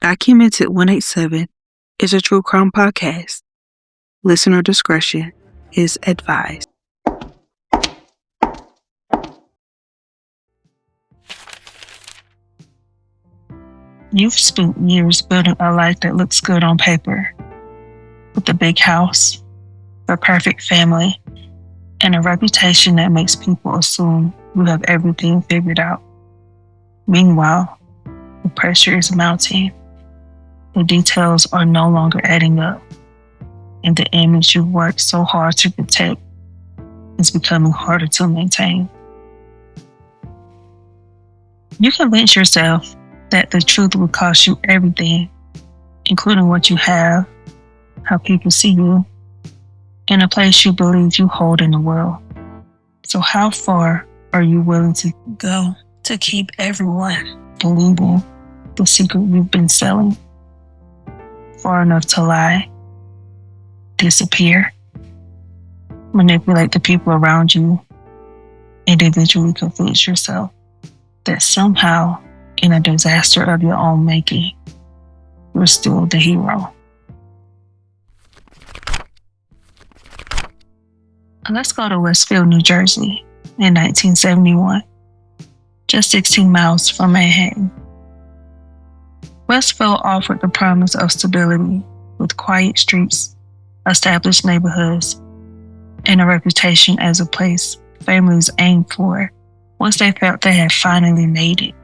Documented 187 is a true crime podcast. Listener discretion is advised. You've spent years building a life that looks good on paper, with a big house, a perfect family, and a reputation that makes people assume you have everything figured out. Meanwhile, the pressure is mounting. The details are no longer adding up, and the image you've worked so hard to protect is becoming harder to maintain. You convince yourself that the truth will cost you everything, including what you have, how people see you, and a place you believe you hold in the world. So how far are you willing to go to keep everyone believing the secret you've been selling? Far enough to lie, disappear, manipulate the people around you, individually convince yourself that somehow, in a disaster of your own making, you're still the hero. Let's go to Westfield, New Jersey in 1971, just 16 miles from Manhattan. Westfield offered the promise of stability with quiet streets, established neighborhoods, and a reputation as a place families aimed for once they felt they had finally made it.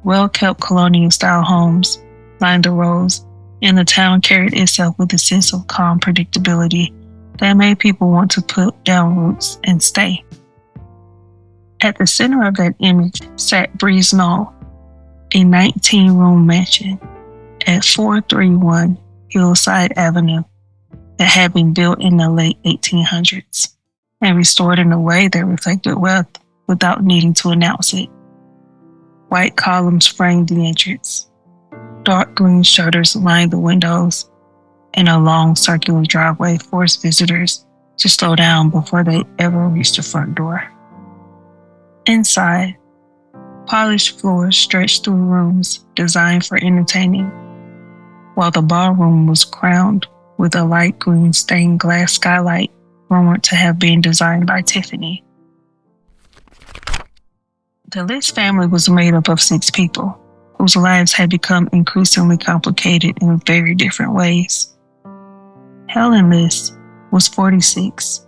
Well-kept colonial-style homes lined the roads, and the town carried itself with a sense of calm predictability that made people want to put down roots and stay. At the center of that image sat Breeze Knoll, a 19-room mansion at 431 Hillside Avenue that had been built in the late 1800s and restored in a way that reflected wealth without needing to announce it. White columns framed the entrance. Dark green shutters lined the windows, and a long circular driveway forced visitors to slow down before they ever reached the front door. Inside, polished floors stretched through rooms designed for entertaining, while the ballroom was crowned with a light green stained glass skylight rumored to have been designed by Tiffany. The List family was made up of 6 people, whose lives had become increasingly complicated in very different ways. Helen List was 46,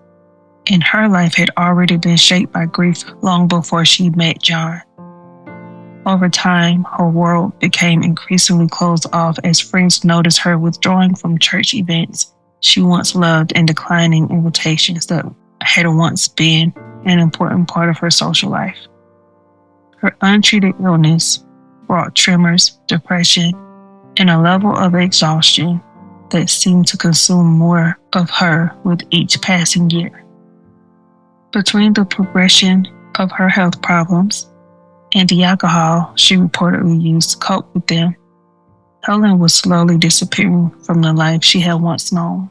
and her life had already been shaped by grief long before she met John. Over time, her world became increasingly closed off as friends noticed her withdrawing from church events she once loved and declining invitations that had once been an important part of her social life. Her untreated illness brought tremors, depression, and a level of exhaustion that seemed to consume more of her with each passing year. Between the progression of her health problems and the alcohol she reportedly used to cope with them, Helen was slowly disappearing from the life she had once known.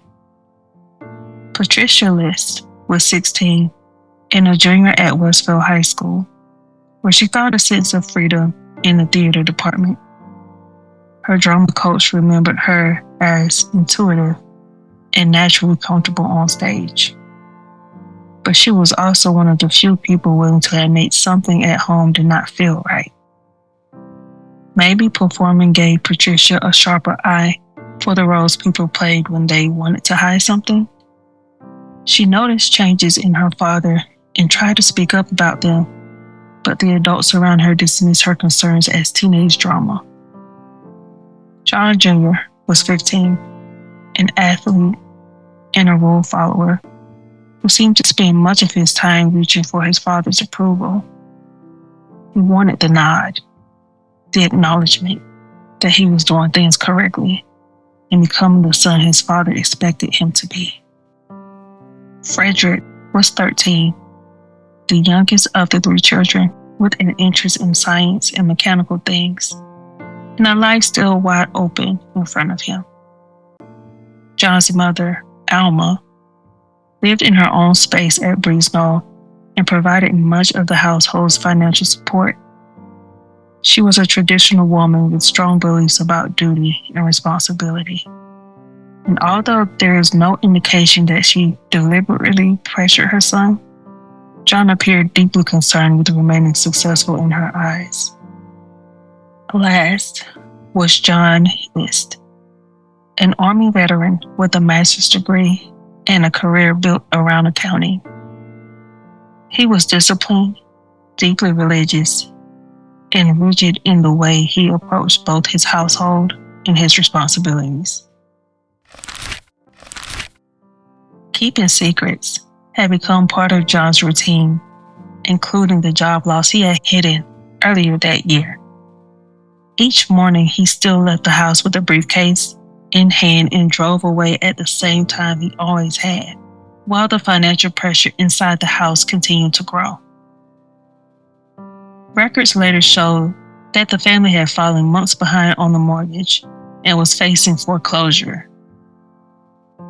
Patricia List was 16 and a junior at Westfield High School, where she found a sense of freedom in the theater department. Her drama coach remembered her as intuitive and naturally comfortable on stage. But she was also one of the few people willing to admit something at home did not feel right. Maybe performing gave Patricia a sharper eye for the roles people played when they wanted to hide something. She noticed changes in her father and tried to speak up about them, but the adults around her dismissed her concerns as teenage drama. John Jr. was 15, an athlete and a rule follower who seemed to spend much of his time reaching for his father's approval. He wanted the nod, the acknowledgement that he was doing things correctly and becoming the son his father expected him to be. Frederick was 13, the youngest of the 3 children with an interest in science and mechanical things, and a life still wide open in front of him. John's mother, Alma, lived in her own space at Breeze Knoll and provided much of the household's financial support. She was a traditional woman with strong beliefs about duty and responsibility. And although there is no indication that she deliberately pressured her son, John appeared deeply concerned with remaining successful in her eyes. Last was John Hist, an Army veteran with a master's degree and a career built around accounting. He was disciplined, deeply religious, and rigid in the way he approached both his household and his responsibilities. Keeping secrets had become part of John's routine, including the job loss he had hidden earlier that year. Each morning, he still left the house with a briefcase in hand and drove away at the same time he always had, while the financial pressure inside the house continued to grow. Records later showed that the family had fallen months behind on the mortgage and was facing foreclosure.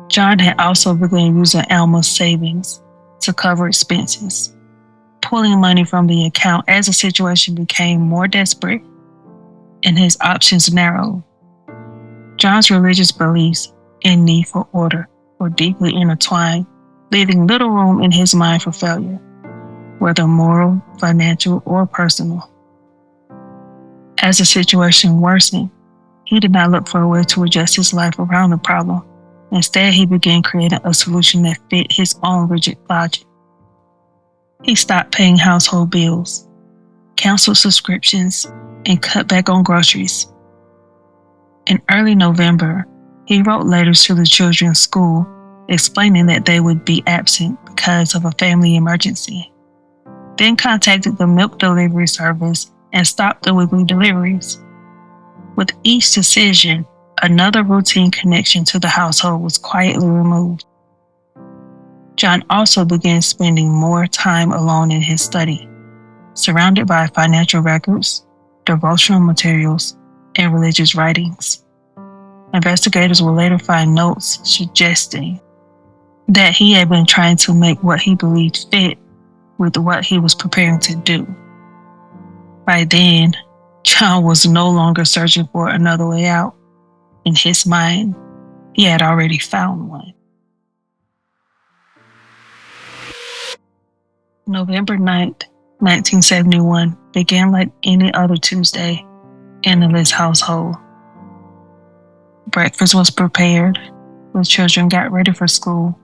John had also begun using Alma's savings to cover expenses, pulling money from the account as the situation became more desperate and his options narrowed. John's religious beliefs and need for order were deeply intertwined, leaving little room in his mind for failure, whether moral, financial, or personal. As the situation worsened, he did not look for a way to adjust his life around the problem. Instead, he began creating a solution that fit his own rigid logic. He stopped paying household bills, canceled subscriptions, and cut back on groceries. In early November, he wrote letters to the children's school explaining that they would be absent because of a family emergency. Then contacted the milk delivery service and stopped the weekly deliveries. With each decision, another routine connection to the household was quietly removed. John also began spending more time alone in his study, surrounded by financial records, devotional materials, and religious writings. Investigators would later find notes suggesting that he had been trying to make what he believed fit with what he was preparing to do. By then, John was no longer searching for another way out. In his mind, he had already found one. November 9th, 1971 began like any other Tuesday in the Liz household. Breakfast was prepared, the children got ready for school,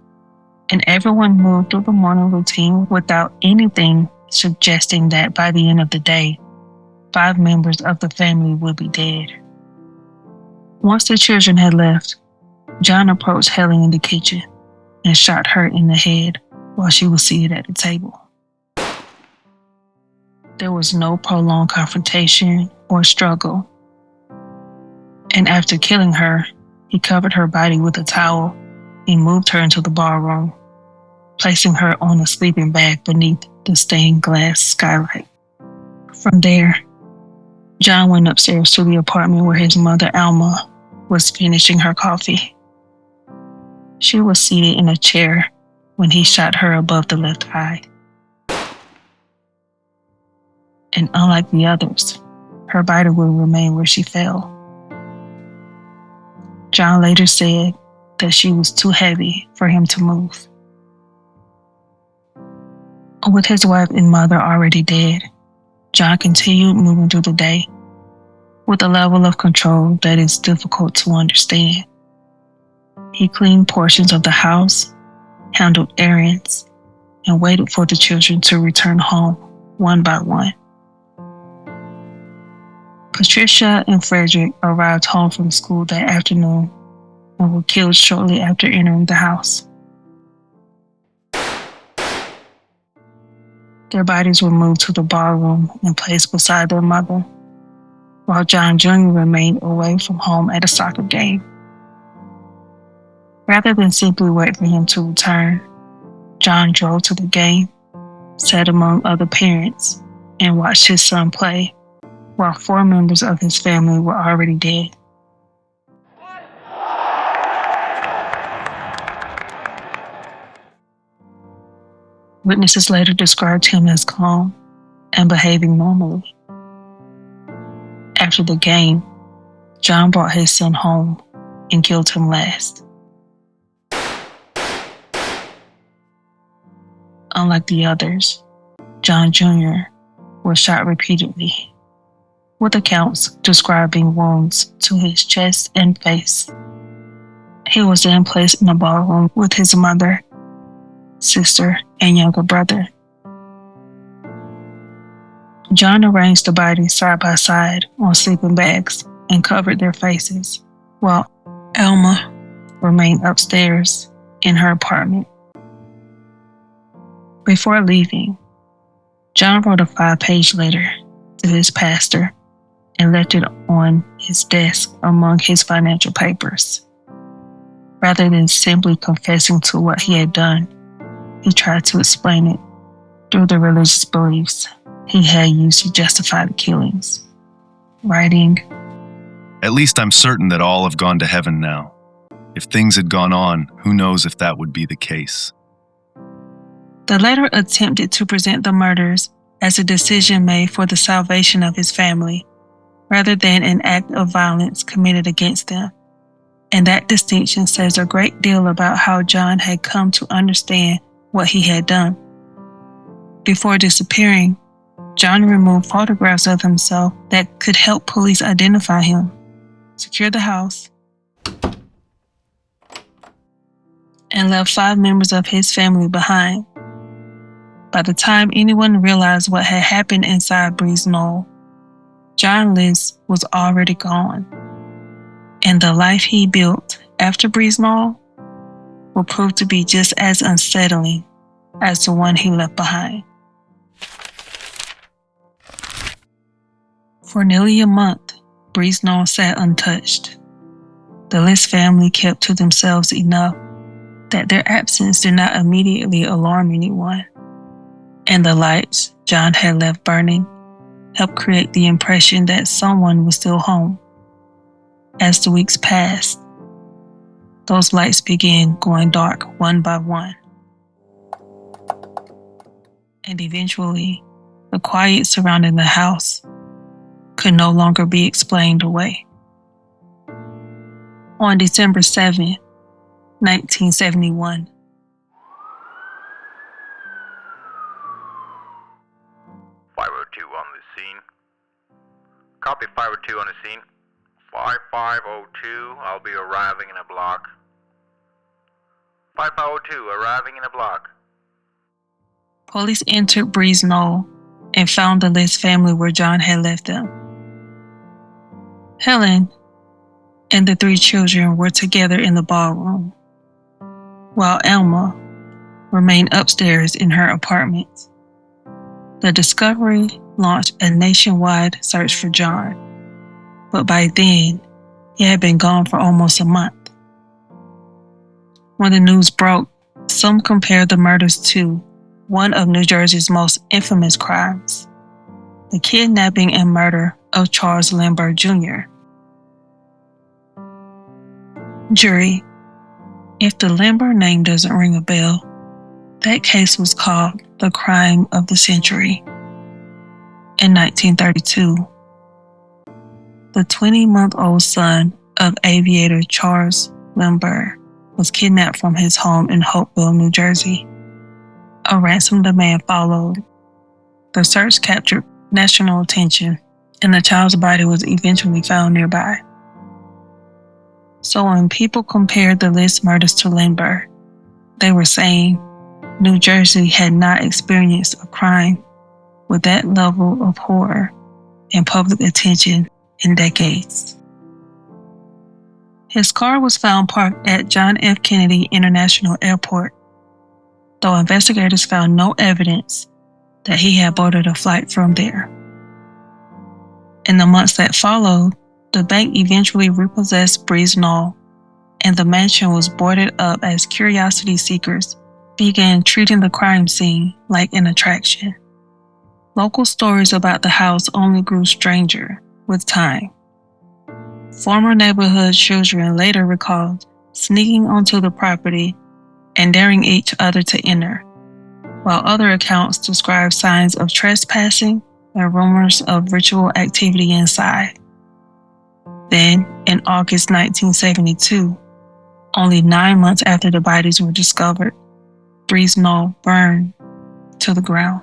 and everyone moved through the morning routine without anything suggesting that by the end of the day, 5 members of the family would be dead. Once the children had left, John approached Helen in the kitchen and shot her in the head while she was seated at the table. There was no prolonged confrontation or struggle, and after killing her, he covered her body with a towel and moved her into the ballroom, placing her on a sleeping bag beneath the stained glass skylight. From there, John went upstairs to the apartment where his mother, Alma, was finishing her coffee. She was seated in a chair when he shot her above the left eye. And unlike the others, her body would remain where she fell. John later said that she was too heavy for him to move. With his wife and mother already dead, John continued moving through the day with a level of control that is difficult to understand. He cleaned portions of the house, handled errands, and waited for the children to return home one by one. Patricia and Frederick arrived home from school that afternoon and were killed shortly after entering the house. Their bodies were moved to the ballroom and placed beside their mother, while John Jr. remained away from home at a soccer game. Rather than simply wait for him to return, John drove to the game, sat among other parents, and watched his son play, while 4 members of his family were already dead. Witnesses later described him as calm and behaving normally. After the game, John brought his son home and killed him last. Unlike the others, John Jr. was shot repeatedly, with accounts describing wounds to his chest and face. He was then placed in a ballroom with his mother, sister, and younger brother. John arranged the bodies side by side on sleeping bags and covered their faces, while Alma remained upstairs in her apartment. Before leaving, John wrote a 5-page letter to his pastor and left it on his desk among his financial papers. Rather than simply confessing to what he had done, he tried to explain it through the religious beliefs he had used to justify the killings, writing, "At least I'm certain that all have gone to heaven now. If things had gone on, who knows if that would be the case." The letter attempted to present the murders as a decision made for the salvation of his family, rather than an act of violence committed against them. And that distinction says a great deal about how John had come to understand what he had done. Before disappearing, John removed photographs of himself that could help police identify him, secure the house, and left 5 members of his family behind. By the time anyone realized what had happened inside Breeze Knoll, John List was already gone, and the life he built after Breeze Knoll will prove to be just as unsettling as the one he left behind. For nearly a month, Breeze Knoll sat untouched. The List family kept to themselves enough that their absence did not immediately alarm anyone, and the lights John had left burning helped create the impression that someone was still home. As the weeks passed, those lights began going dark one by one. And eventually, the quiet surrounding the house could no longer be explained away. On December 7, 1971, on the scene. Copy 502 on the scene. 5502, I'll be arriving in a block. 5502, arriving in a block. Police entered Breeze Knoll and found the List family where John had left them. Helen and the 3 children were together in the ballroom, while Alma remained upstairs in her apartment. The discovery launched a nationwide search for John, but by then, he had been gone for almost a month. When the news broke, some compared the murders to one of New Jersey's most infamous crimes, the kidnapping and murder of Charles Lindbergh Jr. Jury, if the Lindbergh name doesn't ring a bell, that case was called the crime of the century. In 1932, the 20-month-old son of aviator Charles Lindbergh was kidnapped from his home in Hopewell, New Jersey. A ransom demand followed. The search captured national attention, and the child's body was eventually found nearby. So when people compared the List murders to Lindbergh, they were saying New Jersey had not experienced a crime with that level of horror and public attention in decades. His car was found parked at John F. Kennedy International Airport, though investigators found no evidence that he had boarded a flight from there. In the months that followed, the bank eventually repossessed Breeze Knoll, and the mansion was boarded up as curiosity seekers began treating the crime scene like an attraction. Local stories about the house only grew stranger with time. Former neighborhood children later recalled sneaking onto the property and daring each other to enter, while other accounts described signs of trespassing and rumors of ritual activity inside. Then, in August 1972, only 9 months after the bodies were discovered, Breeze Knoll burned to the ground.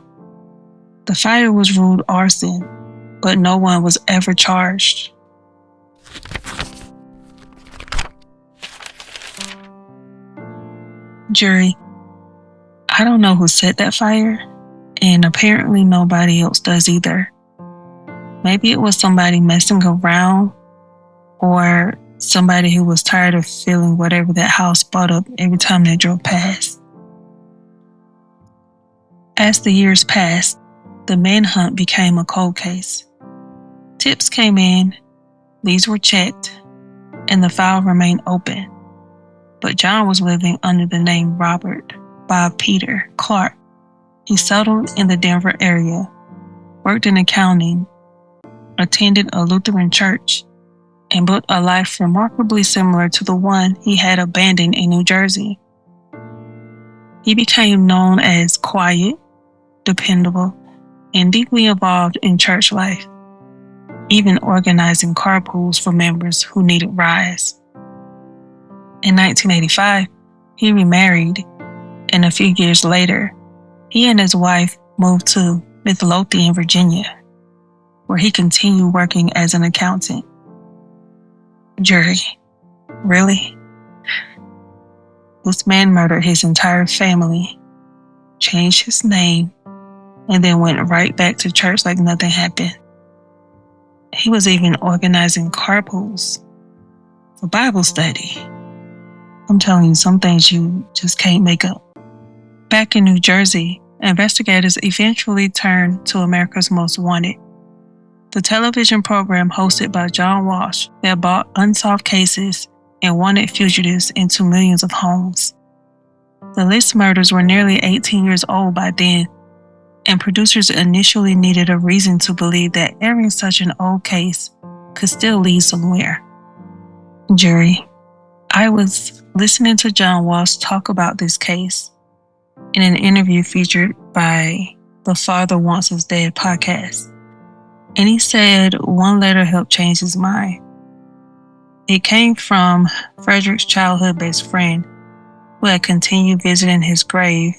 The fire was ruled arson, but no one was ever charged. Jury, I don't know who set that fire, and apparently nobody else does either. Maybe it was somebody messing around, or somebody who was tired of feeling whatever that house brought up every time they drove past. As the years passed, the manhunt became a cold case. Tips came in, these were checked, and the file remained open. But John was living under the name Robert Bob Peter Clark. He settled in the Denver area, worked in accounting, attended a Lutheran church, and built a life remarkably similar to the one he had abandoned in New Jersey. He became known as quiet, dependable, and deeply involved in church life, even organizing carpools for members who needed rides. In 1985, he remarried, and a few years later, he and his wife moved to Midlothian, Virginia, where he continued working as an accountant. Jury, really? This man murdered his entire family, changed his name, and then went right back to church like nothing happened. He was even organizing carpools for Bible study. I'm telling you, some things you just can't make up. Back in New Jersey, investigators eventually turned to America's Most Wanted, the television program hosted by John Walsh that brought unsolved cases and wanted fugitives into millions of homes. The list murders were nearly 18 years old by then, and producers initially needed a reason to believe that airing such an old case could still lead somewhere. Jury, I was listening to John Walsh talk about this case in an interview featured by the Father Wants Us Dead podcast, and he said one letter helped change his mind. It came from Frederick's childhood best friend, who had continued visiting his grave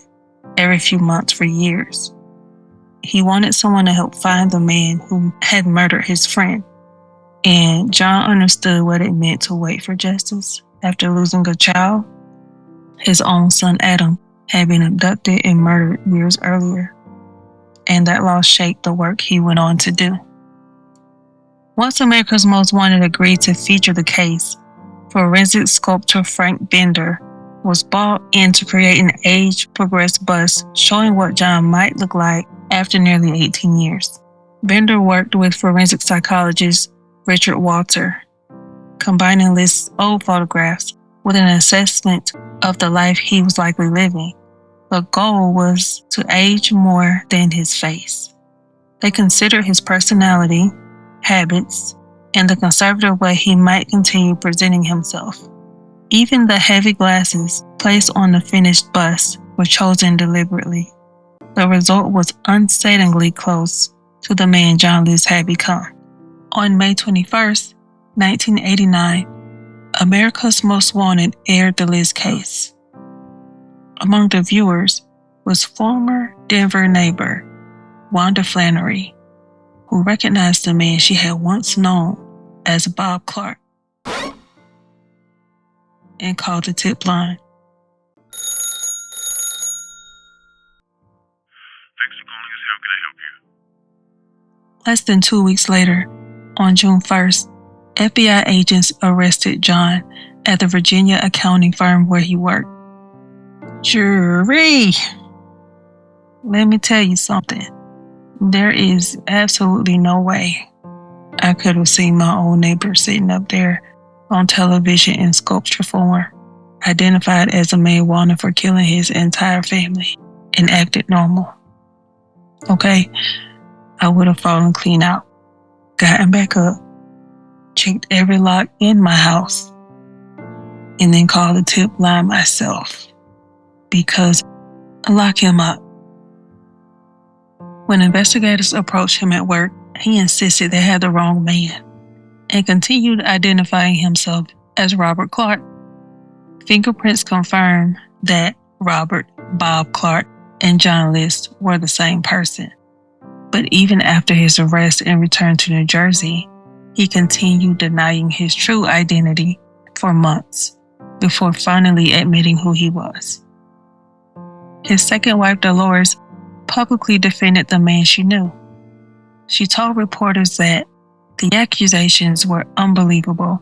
every few months for years. He wanted someone to help find the man who had murdered his friend, and John understood what it meant to wait for justice after losing a child. His own son Adam had been abducted and murdered years earlier, and that loss shaped the work he went on to do. Once America's Most Wanted agreed to feature the case, forensic sculptor Frank Bender was brought in to create an age-progressed bust showing what John might look like after nearly 18 years. Bender worked with forensic psychologist Richard Walter, combining List's old photographs with an assessment of the life he was likely living. The goal was to age more than his face. They considered his personality, habits, and the conservative way he might continue presenting himself. Even the heavy glasses placed on the finished bust were chosen deliberately. The result was unsettlingly close to the man John List had become. On May 21st, 1989, America's Most Wanted aired the List case. Among the viewers was former Denver neighbor Wanda Flannery, who recognized the man she had once known as Bob Clark and called the tip line. Thanks for calling us. How can I help you? Less than 2 weeks later, on June 1st, FBI agents arrested John at the Virginia accounting firm where he worked. Jury, let me tell you something. There is absolutely no way I could have seen my old neighbor sitting up there on television in sculpture form, identified as a man wanted for killing his entire family, and acted normal. Okay, I would have fallen clean out, gotten back up, checked every lock in my house, and then called the tip line myself, because I lock him up. When investigators approached him at work, he insisted they had the wrong man and continued identifying himself as Robert Clark. Fingerprints confirmed that Robert Bob Clark and John List were the same person. But even after his arrest and return to New Jersey, he continued denying his true identity for months before finally admitting who he was. His second wife, Dolores, publicly defended the man she knew. She told reporters that the accusations were unbelievable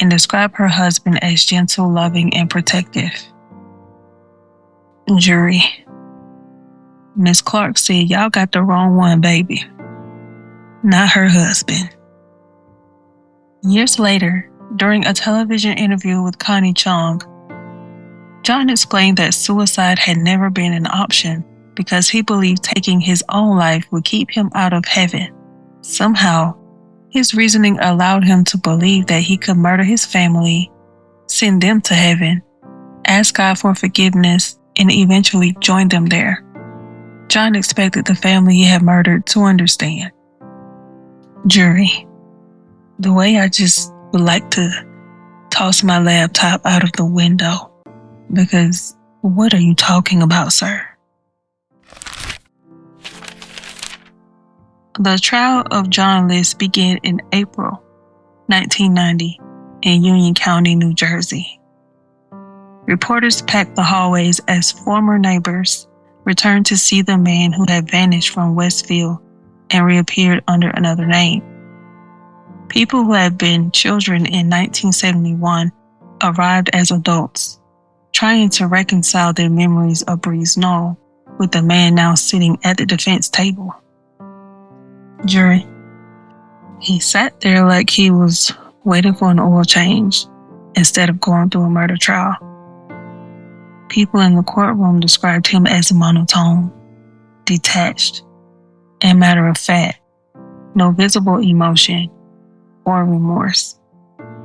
and described her husband as gentle, loving, and protective. Jury. Miss Clark said, "Y'all got the wrong one, baby. Not her husband." Years later, during a television interview with Connie Chung, John explained that suicide had never been an option because he believed taking his own life would keep him out of heaven. Somehow, his reasoning allowed him to believe that he could murder his family, send them to heaven, ask God for forgiveness, and eventually join them there. John expected the family he had murdered to understand. Jury. The way I just would like to toss my laptop out of the window, because what are you talking about, sir? The trial of John List began in April 1990 in Union County, New Jersey. Reporters packed the hallways as former neighbors returned to see the man who had vanished from Westfield and reappeared under another name. People who had been children in 1971 arrived as adults, trying to reconcile their memories of Breeze Knoll with the man now sitting at the defense table. Jury. He sat there like he was waiting for an oil change instead of going through a murder trial. People in the courtroom described him as monotone, detached, and matter of fact, no visible emotion or remorse,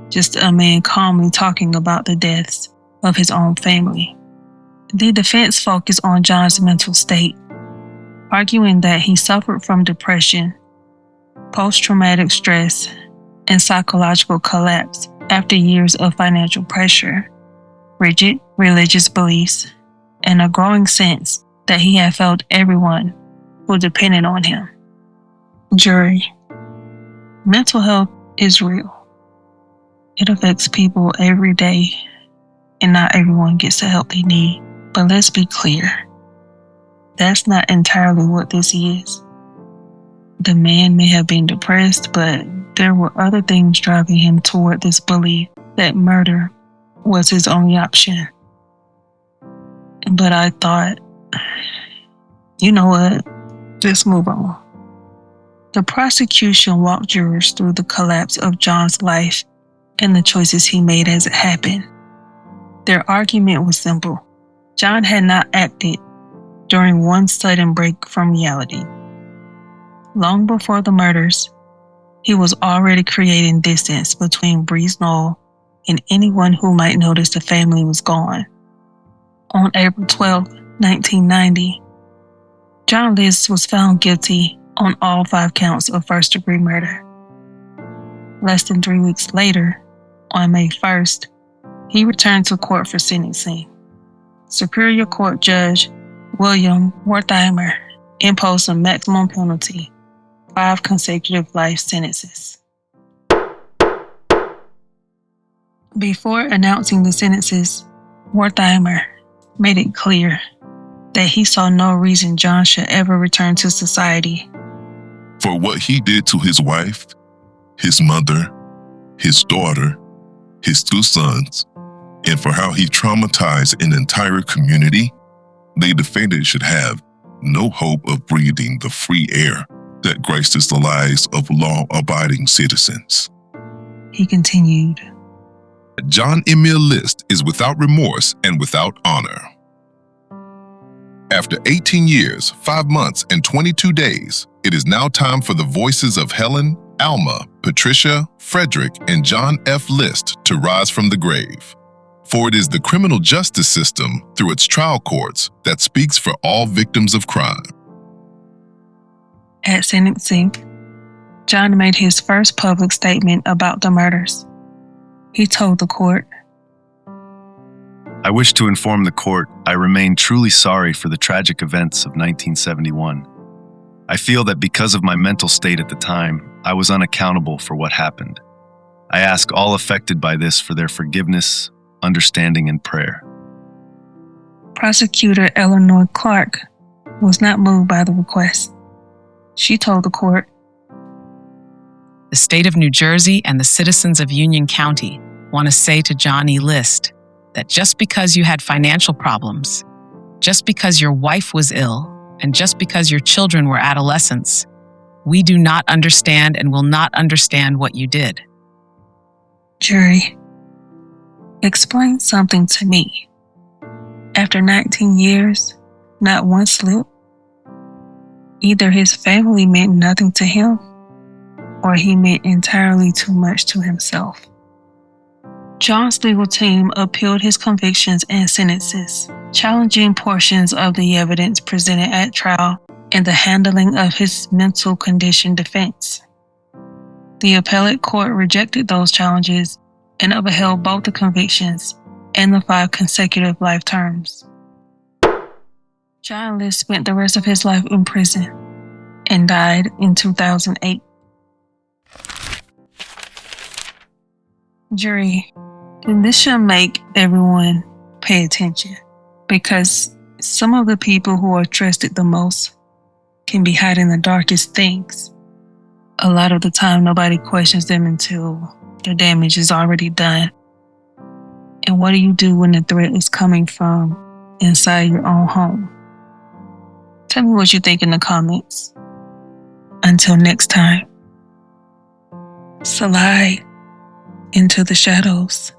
just a man calmly talking about the deaths of his own family. The defense focused on John's mental state, arguing that he suffered from depression, post-traumatic stress, and psychological collapse after years of financial pressure, rigid religious beliefs, and a growing sense that he had felt everyone who depended on him. Jury. Mental health is real. It affects people every day, and not everyone gets the help they need. But let's be clear, that's not entirely what this is. The man may have been depressed, but there were other things driving him toward this belief that murder was his only option. But I thought, you know what? Let's move on. The prosecution walked jurors through the collapse of John's life and the choices he made as it happened. Their argument was simple. John had not acted during one sudden break from reality. Long before the murders, he was already creating distance between Breeze Knoll and anyone who might notice the family was gone. On April 12, 1990, John List was found guilty on all 5 counts of first-degree murder. Less than 3 weeks later, on May 1st, he returned to court for sentencing. Superior Court Judge William Wertheimer imposed a maximum penalty, 5 consecutive life sentences. Before announcing the sentences, Wertheimer made it clear that he saw no reason John should ever return to society. For what he did to his wife, his mother, his daughter, his 2 sons, and for how he traumatized an entire community, they defended should have no hope of breathing the free air that graces the lives of law-abiding citizens. He continued, John Emil List is without remorse and without honor. After 18 years, 5 months, and 22 days, it is now time for the voices of Helen, Alma, Patricia, Frederick, and John F. List to rise from the grave. For it is the criminal justice system, through its trial courts, that speaks for all victims of crime. At sentencing, John made his first public statement about the murders. He told the court, I wish to inform the court I remain truly sorry for the tragic events of 1971. I feel that because of my mental state at the time, I was unaccountable for what happened. I ask all affected by this for their forgiveness, understanding, and prayer. Prosecutor Eleanor Clark was not moved by the request. She told the court, The state of New Jersey and the citizens of Union County want to say to John E. List that just because you had financial problems, just because your wife was ill, and just because your children were adolescents, we do not understand and will not understand what you did. Jury, explain something to me. After 19 years, not one slip. Either his family meant nothing to him, or he meant entirely too much to himself. John's legal team appealed his convictions and sentences, challenging portions of the evidence presented at trial and the handling of his mental condition defense. The appellate court rejected those challenges and upheld both the convictions and the 5 consecutive life terms. John List spent the rest of his life in prison and died in 2008. Jury, this should make everyone pay attention, because some of the people who are trusted the most can be hiding the darkest things. A lot of the time, nobody questions them until the damage is already done. And what do you do when the threat is coming from inside your own home? Tell me what you think in the comments. Until next time, slide into the shadows.